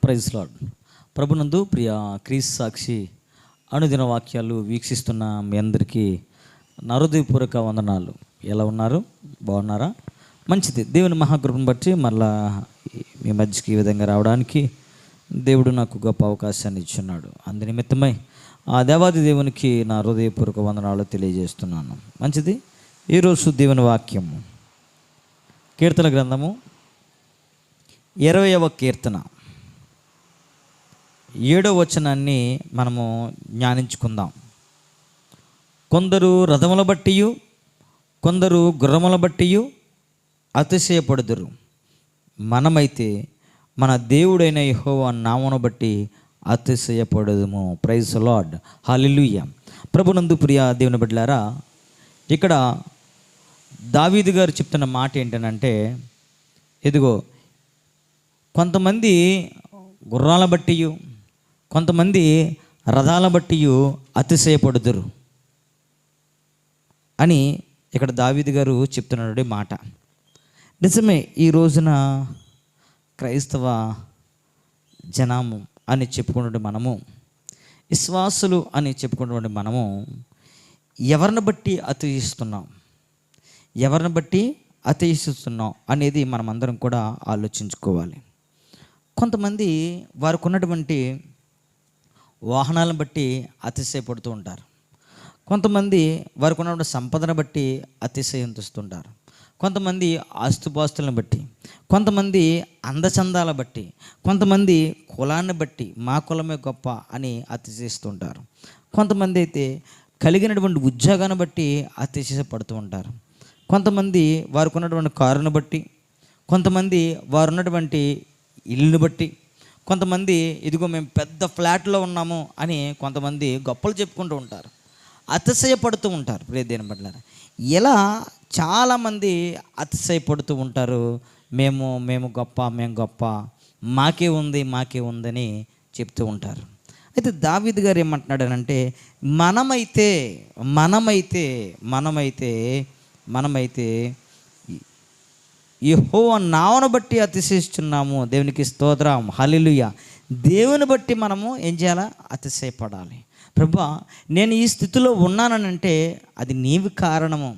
Praise lord. ప్రభునందు ప్రియ క్రీస్తు సాక్షి అనుదిన వాక్యాలు వీక్షిస్తున్న మీ అందరికీ నా హృదయపూర్వక వందనాలు. ఎలా ఉన్నారు? బాగున్నారా? మంచిది. దేవుని మహాకృపను బట్టి మళ్ళా మీ మధ్యకి ఈ విధంగా రావడానికి దేవుడు నాకు గొప్ప అవకాశాన్ని ఇచ్చున్నాడు. అందు నిమిత్తమై ఆ దేవాది దేవునికి నా హృదయపూర్వక వందనాలు తెలియజేస్తున్నాను. మంచిది. ఈరోజు దేవుని వాక్యము కీర్తన గ్రంథము 20వ కీర్తన 7వ వచనాన్ని మనము ధ్యానించుకుందాం. కొందరు రథముల బట్టియు కొందరు గుర్రముల బట్టియు అతిశయపడుదురు, మనమైతే మన దేవుడైన యెహోవా నామమును బట్టి అతిశయపడదుము. Praise lord. హల్లెలూయా. ప్రభునందు ప్రియ దేవుని బిడ్డలారా, ఇక్కడ దావీదు గారు చెప్తున్న మాట ఏంటనంటే, ఇదిగో కొంతమంది గుర్రాల బట్టియు కొంతమంది రథాల బట్టియు అతిశయపడుదురు అని ఇక్కడ దావీదు గారు చెప్తున్నటువంటి మాట నిజమే. ఈ రోజున క్రైస్తవ జనాము అని చెప్పుకున్నటువంటి మనము, విశ్వాసులు అని చెప్పుకున్నటువంటి మనము ఎవరిని బట్టి అతిశయిస్తున్నాం, ఎవరిని బట్టి అతిశయిస్తున్నాం అనేది మనమందరం కూడా ఆలోచించుకోవాలి. కొంతమంది వారికి ఉన్నటువంటి వాహనాలను బట్టి అతిశయపడుతూ ఉంటారు. కొంతమంది వారికి ఉన్నటువంటి సంపదను బట్టి అతిశయిస్తుంటారు. కొంతమంది ఆస్తుపాస్తులను బట్టి, కొంతమంది అందచందాల బట్టి, కొంతమంది కులాన్ని బట్టి మా కులమే గొప్ప అని అతిశయిస్తుంటారు. కొంతమంది అయితే కలిగినటువంటి ఉద్యోగాన్ని బట్టి అతిశయపడుతూ ఉంటారు. కొంతమంది వారికి ఉన్నటువంటి కారును బట్టి, కొంతమంది వారు ఉన్నటువంటి ఇల్లుని బట్టి, కొంతమంది ఇదిగో మేము పెద్ద ఫ్లాట్లో ఉన్నాము అని కొంతమంది గొప్పలు చెప్పుకుంటూ ఉంటారు, అతిశయపడుతూ ఉంటారు. ప్రియదేని బట్ల ఇలా చాలామంది అతిశయపడుతూ ఉంటారు. మేము గొప్ప, మేము గొప్ప, మాకే ఉందని చెప్తూ ఉంటారు. అయితే దావీదు గారు ఏమంటున్నాడనంటే, మనమైతే యెహోవా నామమును బట్టి అతిశయిస్తున్నాము. దేవునికి స్తోత్రం. హల్లెలూయా. దేవుని బట్టి మనము ఏం చేయాలా? అతిశయపడాలి. ప్రభువా, నేను ఈ స్థితిలో ఉన్నానంటే అది నీవు కారణము.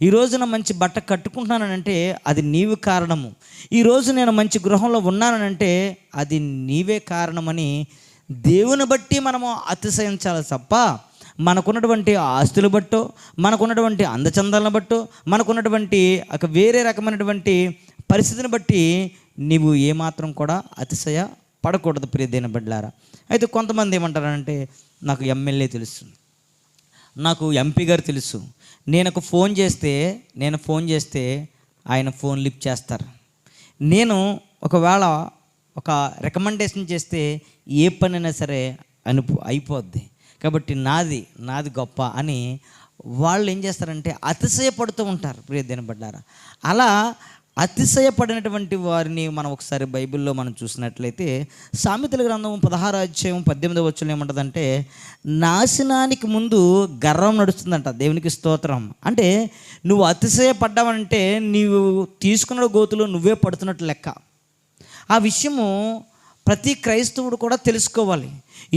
ఈ రోజున మంచి బట్ట కట్టుకుంటున్నానంటే అది నీవు కారణము. ఈరోజు నేను మంచి గృహంలో ఉన్నానంటే అది నీవే కారణమని దేవుని బట్టి మనము అతిశయించాలి తప్ప మనకున్నటువంటి ఆస్తులు బట్టో, మనకున్నటువంటి అందచందాలను బట్టో, మనకున్నటువంటి ఒక వేరే రకమైనటువంటి పరిస్థితిని బట్టి నీవు ఏమాత్రం కూడా అతిశయ పడకూడదు. ప్రియదైన బిడ్డలారా, అయితే కొంతమంది ఏమంటారంటే, నాకు ఎమ్మెల్యే తెలుసు, నాకు ఎంపీ గారు తెలుసు, నేను ఫోన్ చేస్తే ఆయన ఫోన్ లిఫ్ట్ చేస్తారు. నేను ఒకవేళ ఒక రికమెండేషన్ చేస్తే ఏ పనైనా సరే అయిపోద్ది, కాబట్టి నాది గొప్ప అని వాళ్ళు ఏం చేస్తారంటే అతిశయపడుతూ ఉంటారు. ప్రియదేని బడ్డారా, అలా అతిశయపడినటువంటి వారిని మనం ఒకసారి బైబిల్లో మనం చూసినట్లయితే సామెతల గ్రంథం 16వ అధ్యాయం 18వ వచనం ఏమంటుందంటే, నాశనానికి ముందు గర్వం నడుస్తుందంట. దేవునికి స్తోత్రం. అంటే నువ్వు అతిశయపడ్డావంటే నీవు తీసుకున్న గోతులో నువ్వే పడుతున్నట్టు లెక్క. ఆ విషయము ప్రతి క్రైస్తవుడు కూడా తెలుసుకోవాలి.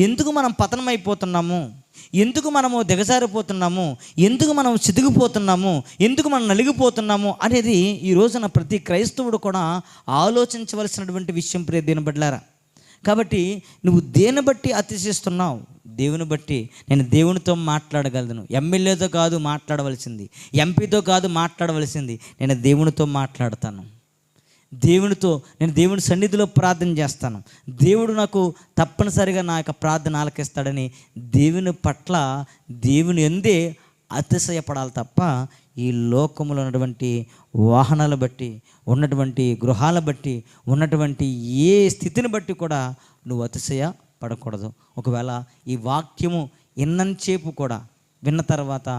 ఎందుకు మనం పతనమైపోతున్నాము, ఎందుకు మనము దిగజారిపోతున్నాము, ఎందుకు మనం చితికిపోతున్నాము, ఎందుకు మనం నలిగిపోతున్నాము అనేది ఈ రోజున ప్రతి క్రైస్తవుడు కూడా ఆలోచించవలసినటువంటి విషయం. ప్రియ దేవుని బిడ్డలారా, కాబట్టి నువ్వు దేని బట్టి అతిశయిస్తున్నావు? దేవుని బట్టి. నేను దేవునితో మాట్లాడగలను. ఎమ్మెల్యేతో కాదు మాట్లాడవలసింది, ఎంపీతో కాదు మాట్లాడవలసింది, నేను దేవునితో మాట్లాడతాను. నేను దేవుని సన్నిధిలో ప్రార్థన చేస్తాను. దేవుడు నాకు తప్పనిసరిగా నా యొక్క ప్రార్థన ఆలకిస్తాడని దేవుని పట్ల, దేవుని యందే అతిశయపడాలి తప్ప ఈ లోకములో ఉన్నటువంటి వాహనాలు బట్టి, ఉన్నటువంటి గృహాల బట్టి, ఉన్నటువంటి ఏ స్థితిని బట్టి కూడా నువ్వు అతిశయ పడకూడదు. ఒకవేళ ఈ వాక్యము విన్నంతసేపు కూడా విన్న తర్వాత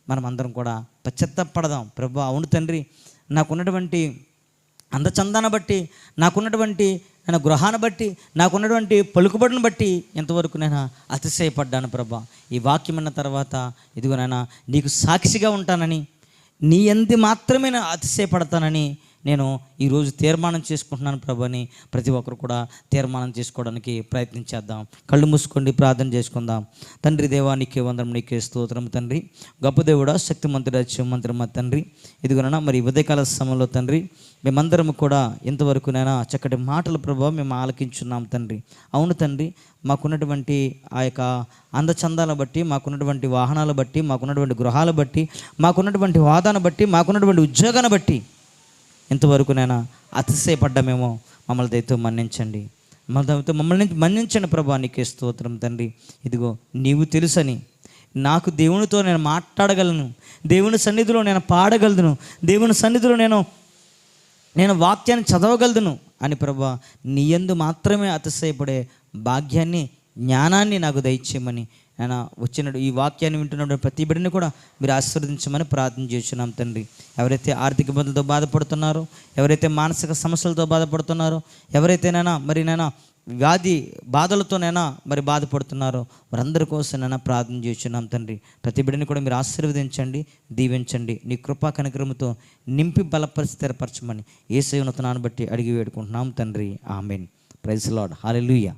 మనం అందరం కూడా పశ్చాత్తాపడదాం. ప్రభువా, అవును తండ్రి, నాకున్నటువంటి అందచందాన్ని బట్టి, నాకున్నటువంటి నేను గృహాన్ని బట్టి, నాకున్నటువంటి పలుకుబడిని బట్టి ఎంతవరకు నేను అతిశయపడ్డాను. ప్రభా, ఈ వాక్యం అన్న తర్వాత ఇదిగో నాయన నీకు సాక్షిగా ఉంటానని, నీ యందు మాత్రమే నేను అతిశయపడతానని నేను ఈరోజు తీర్మానం చేసుకుంటున్నాను ప్రభు అని ప్రతి ఒక్కరు కూడా తీర్మానం చేసుకోవడానికి ప్రయత్నించేద్దాం. కళ్ళు మూసుకోండి, ప్రార్థన చేసుకుందాం. తండ్రి దేవా, నీకే వందనం, నీకే స్తోత్రం తండ్రి. గొప్ప దేవుడా, శక్తిమంతుడా, శివమంతుడా తండ్రి, ఇదిగోనైనా మరి ఉదయకాల సమయంలో తండ్రి మేమందరం కూడా ఇంతవరకునైనా చక్కటి మాటల ప్రభావం మేము ఆలకించున్నాం తండ్రి. అవును తండ్రి, మాకున్నటువంటి ఆ యొక్క అందచందాల బట్టి, మాకున్నటువంటి వాహనాలు బట్టి, మాకున్నటువంటి గృహాలు బట్టి, మాకున్నటువంటి హోదాను బట్టి, మాకున్నటువంటి ఉద్యోగాన్ని బట్టి ఇంతవరకునైనా అతిశయపడ్డామేమో, మమ్మల్ని దయతో మన్నించండి. మమ్మల్ని మన్నించండి ప్రభా, నీకే స్తోత్రం తండ్రి. ఇదిగో నీవు తెలుసని నాకు దేవునితో నేను మాట్లాడగలను, దేవుని సన్నిధిలో నేను పాడగలను, దేవుని సన్నిధిలో నేను వాక్యాన్ని చదవగలను అని ప్రభా నీ యందు మాత్రమే అతిశయపడే భాగ్యాన్ని, జ్ఞానాన్ని నాకు దయచేయమని నేను వచ్చిన ఈ వాక్యాన్ని వింటున్న ప్రతి బిడ్డని కూడా మీరు ఆశీర్వదించమని ప్రార్థన చేస్తున్నాం తండ్రి. ఎవరైతే ఆర్థిక ఇబ్బందులతో బాధపడుతున్నారో, ఎవరైతే మానసిక సమస్యలతో బాధపడుతున్నారో, ఎవరైతేనైనా మరి వ్యాధి బాధలతోనైనా మరి బాధపడుతున్నారో వారందరి కోసం నైనా ప్రార్థన చేస్తున్నాం తండ్రి. ప్రతి బిడ్డని కూడా మీరు ఆశీర్వదించండి, దీవించండి. నీ కృపా కనికరముతో నింపి బలపరిచి స్థిరపరచమని యేసు నామమున బట్టి అడిగి వేడుకుంటున్నాం తండ్రి. ఆమేన్. Praise lord. హల్లెలూయా.